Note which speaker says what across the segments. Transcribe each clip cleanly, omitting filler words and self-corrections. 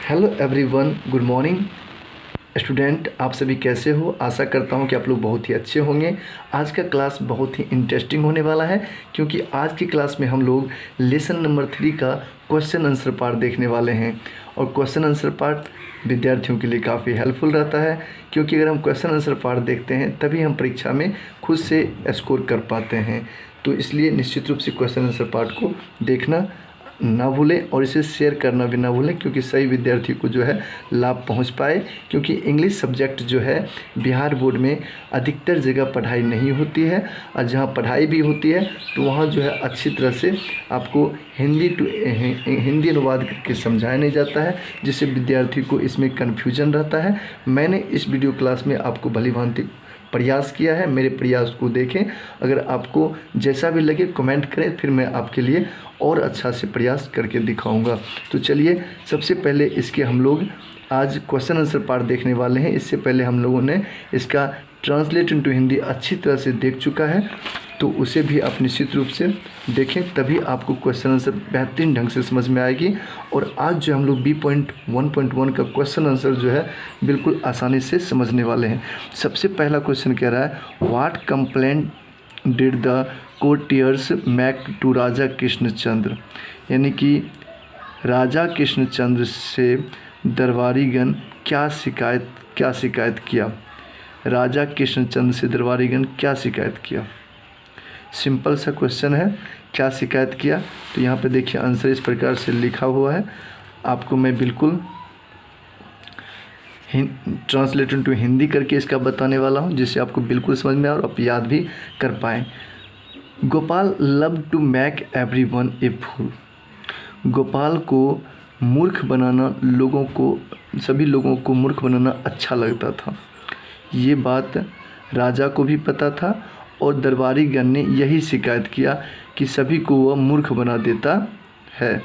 Speaker 1: Hello everyone, good morning student. आप सभी कैसे हो? आशा करता हूं कि आप लोग बहुत ही अच्छे होंगे। आज का क्लास बहुत ही इंटरेस्टिंग होने वाला है क्योंकि आज की क्लास में हम लोग लेसन नंबर 3 का क्वेश्चन आंसर पार्ट देखने वाले हैं। और क्वेश्चन आंसर पार्ट विद्यार्थियों के लिए काफ़ी हेल्पफुल रहता है क्योंकि अगर हम क्वेश्चन आंसर पार्ट देखते हैं तभी हम परीक्षा में खुद से स्कोर कर पाते हैं। तो इसलिए निश्चित रूप से क्वेश्चन आंसर पार्ट को देखना ना भूलें और इसे शेयर करना भी ना भूलें क्योंकि सही विद्यार्थी को जो है लाभ पहुंच पाए। क्योंकि इंग्लिश सब्जेक्ट जो है बिहार बोर्ड में अधिकतर जगह पढ़ाई नहीं होती है और जहां पढ़ाई भी होती है तो वहां जो है अच्छी तरह से आपको हिंदी अनुवाद करके समझाया नहीं जाता है, जिससे विद्यार्थी को इसमें कन्फ्यूजन रहता है। मैंने इस वीडियो क्लास में आपको भली भांति प्रयास किया है, मेरे प्रयास को देखें। अगर आपको जैसा भी लगे कमेंट करें, फिर मैं आपके लिए और अच्छा से प्रयास करके दिखाऊंगा। तो चलिए सबसे पहले इसके हम लोग आज क्वेश्चन आंसर पार्ट देखने वाले हैं। इससे पहले हम लोगों ने इसका ट्रांसलेट इनटू हिंदी अच्छी तरह से देख चुका है, तो उसे भी आप निश्चित रूप से देखें, तभी आपको क्वेश्चन आंसर बेहतरीन ढंग से समझ में आएगी। और आज जो हम लोग B.1.1 का क्वेश्चन आंसर जो है बिल्कुल आसानी से समझने वाले हैं। सबसे पहला क्वेश्चन कह रहा है, what complaint did the courtiers make to Raja Krishnachandra. यानी कि राजा कृष्णचंद्र से दरबारीगण क्या शिकायत किया। राजा कृष्णचंद्र से दरबारीगण क्या शिकायत किया। सिंपल सा क्वेश्चन है, क्या शिकायत किया। तो यहाँ पे देखिए आंसर इस प्रकार से लिखा हुआ है। आपको मैं बिल्कुल ट्रांसलेट टू हिंदी करके इसका बताने वाला हूँ, जिससे आपको बिल्कुल समझ में आए और आप याद भी कर पाएँ। Gopal love to make everyone a fool. Gopal को मूर्ख बनाना, सभी लोगों को मूर्ख बनाना अच्छा लगता था। ये बात राजा को भी पता था और दरबारीगण ने यही शिकायत किया कि सभी को वह मूर्ख बना देता है।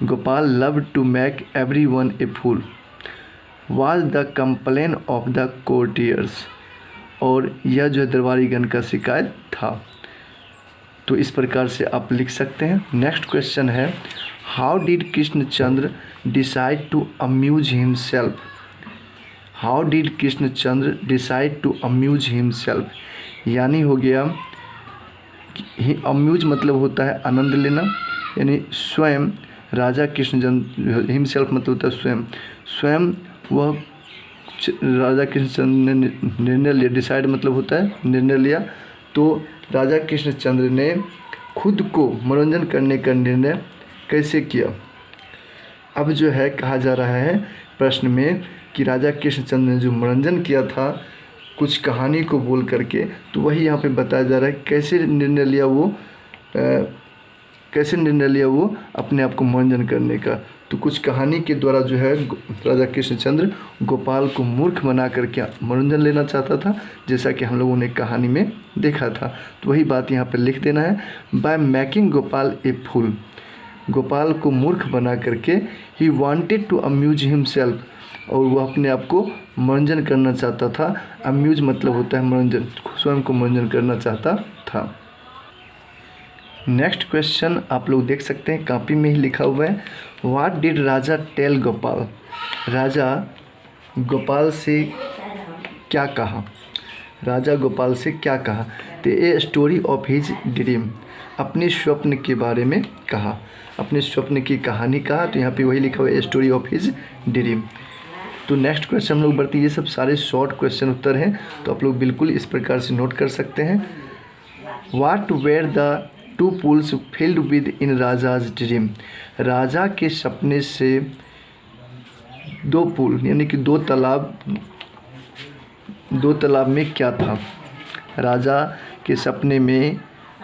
Speaker 1: Gopal love to make everyone a fool was the complain of the courtiers. और यह जो है दरबारीगण का शिकायत था। तो इस प्रकार से आप लिख सकते हैं। नेक्स्ट क्वेश्चन है, how did Krishnachandra decide to amuse himself. How did Krishnachandra decide to amuse himself. यानी हो गया अम्यूज मतलब होता है आनंद लेना, यानी स्वयं राजा कृष्णचंद्र, हिमसेल्फ मतलब होता है स्वयं वह राजा कृष्णचंद्र ने निर्णय लिया। डिसाइड मतलब होता है निर्णय लिया। तो राजा कृष्णचंद्र ने खुद को मनोरंजन करने का निर्णय कैसे किया। अब जो है कहा जा रहा है प्रश्न में कि राजा कृष्णचंद्र ने जो मनोरंजन किया था कुछ कहानी को बोल करके, तो वही यहाँ पे बताया जा रहा है कैसे निर्णय लिया वो अपने आप को मनोरंजन करने का। तो कुछ कहानी के द्वारा जो है राजा कृष्णचंद्र गोपाल को मूर्ख बना करके मनोरंजन लेना चाहता था, जैसा कि हम लोगों ने कहानी में देखा था। तो वही बात यहाँ पे लिख देना है, by making Gopal a fool. Gopal को मूर्ख बना करके ही वांटेड टू अम्यूज हिमसेल्फ, और वह अपने आप को मनोरंजन करना चाहता था। अम्यूज मतलब होता है मनोरंजन, स्वयं को मनोरंजन करना चाहता था। नेक्स्ट क्वेश्चन आप लोग देख सकते हैं, कॉपी में ही लिखा हुआ है, what did Raja tell Gopal. राजा गोपाल से क्या कहा। राजा गोपाल से क्या कहा। तो a story of his dream, अपने स्वप्न के बारे में कहा, अपने स्वप्न की कहानी कहा। तो यहाँ पे वही लिखा हुआ है, स्टोरी ऑफ हिज ड्रीम। तो नेक्स्ट क्वेश्चन हम लोग बढ़ती है। ये सब सारे शॉर्ट क्वेश्चन उत्तर हैं, तो आप लोग बिल्कुल इस प्रकार से नोट कर सकते हैं। What were the two pools filled with in Raja's dream. राजा के सपने से दो पूल यानी कि दो तालाब में क्या था। राजा के सपने में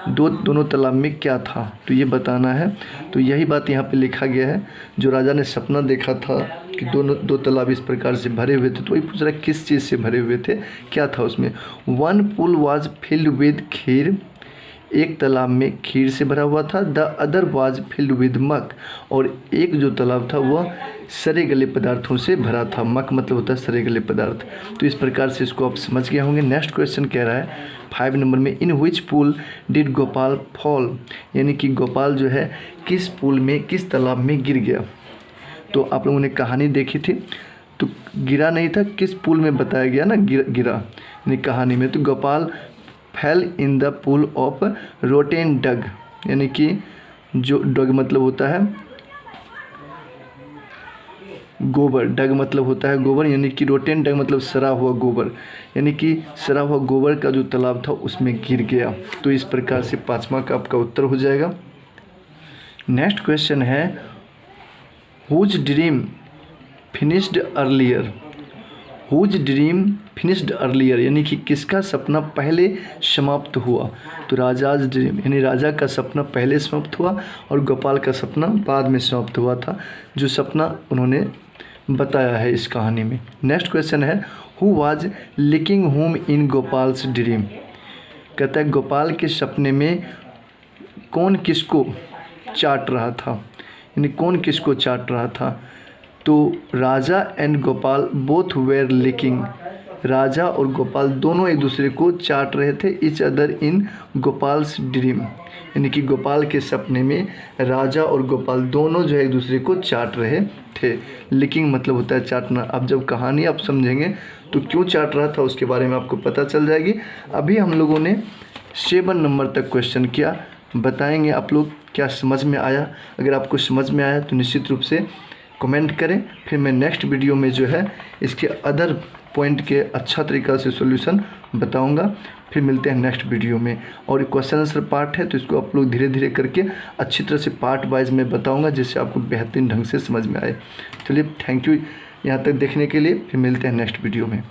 Speaker 1: दोनों तालाब में क्या था, तो ये बताना है। तो यही बात यहाँ पे लिखा गया है, जो राजा ने सपना देखा था कि दो तालाब इस प्रकार से भरे हुए थे, तो वही पूछ रहा है किस चीज़ से भरे हुए थे, क्या था उसमें। One pool was filled with kheer, एक तालाब में खीर से भरा हुआ था। The other was filled with muck, और एक जो तालाब था वह सड़े गले पदार्थों से भरा था। मक मतलब होता है सड़े गले पदार्थ। तो इस प्रकार से इसको आप समझ गए होंगे। नेक्स्ट क्वेश्चन कह रहा है 5 नंबर में, इन विच पूल डिड गोपाल फॉल। यानी कि गोपाल जो है किस पूल में, किस तालाब में गिर गया। तो आप लोगों ने कहानी देखी थी, तो गिरा नहीं था, किस पूल में बताया गया ना, गिरा यानी कहानी में। तो Gopal fell in the pool of rotten dung, यानी कि जो डग मतलब होता है गोबर, डग मतलब होता है गोबर, यानी कि रोटेन डग मतलब सड़ा हुआ गोबर, यानी कि सड़ा हुआ गोबर का जो तालाब था उसमें गिर गया। तो इस प्रकार से 5वां का आपका उत्तर हो जाएगा। नेक्स्ट क्वेश्चन है whose dream finished earlier, whose dream finished earlier, यानी कि किसका सपना पहले समाप्त हुआ। तो राजाज ड्रीम, यानी राजा का सपना पहले समाप्त हुआ और गोपाल का सपना बाद में समाप्त हुआ था, जो सपना उन्होंने बताया है इस कहानी में। नेक्स्ट क्वेश्चन है who was licking home in Gopal's dream, कहता है गोपाल के सपने में कौन किसको चाट रहा था, यानी कौन किसको चाट रहा था। तो Raja and Gopal both were licking, राजा और गोपाल दोनों एक दूसरे को चाट रहे थे each other in Gopal's dream, यानी कि गोपाल के सपने में राजा और गोपाल दोनों जो है एक दूसरे को चाट रहे थे। लिकिंग मतलब होता है चाटना। अब जब कहानी आप समझेंगे तो क्यों चाट रहा था उसके बारे में आपको पता चल जाएगी। अभी हम लोगों ने 7 नंबर तक क्वेश्चन किया, बताएंगे आप लोग क्या समझ में आया। अगर आपको समझ में आया तो निश्चित रूप से कमेंट करें, फिर मैं नेक्स्ट वीडियो में जो है इसके अदर पॉइंट के अच्छा तरीक़ा से सॉल्यूशन बताऊंगा। फिर मिलते हैं नेक्स्ट वीडियो में। और क्वेश्चन आंसर पार्ट है तो इसको आप लोग धीरे धीरे करके अच्छी तरह से पार्ट वाइज में बताऊंगा, जिससे आपको बेहतरीन ढंग से समझ में आए। चलिए, थैंक यू यहाँ तक देखने के लिए। फिर मिलते हैं नेक्स्ट वीडियो में।